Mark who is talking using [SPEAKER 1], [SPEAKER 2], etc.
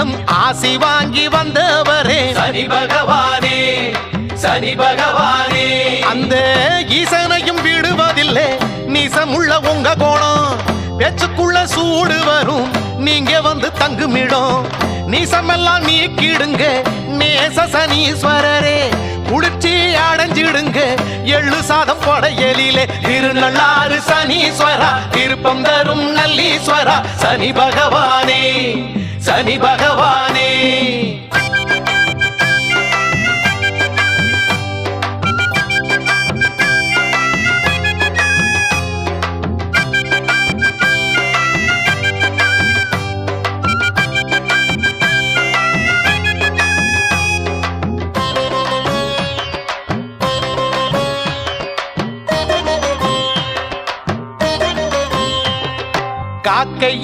[SPEAKER 1] உன்னிடம் ஆசி வாங்கி வந்தவரே
[SPEAKER 2] சனி பகவானே, சனி பகவானே.
[SPEAKER 1] அந்த ஈசனையும் விடுவதில்லை நீசமுள்ள உங்க கோணம். பேச்சுக்குள்ள சூடு வரும் நீங்க வந்து தங்குமிடம். நீசமெல்லாம் நீக்கிடுங்க நேச சனீஸ்வரரே. குளிர்ச்சி அடைஞ்சிடுங்க எள்ளு சாதம் படையலிலே. திருநள்ளாறு சனீஸ்வரா, திருப்பம் தரும் நல்லீஸ்வரா. சனி பகவானே, சனி பகவானே. காக்கை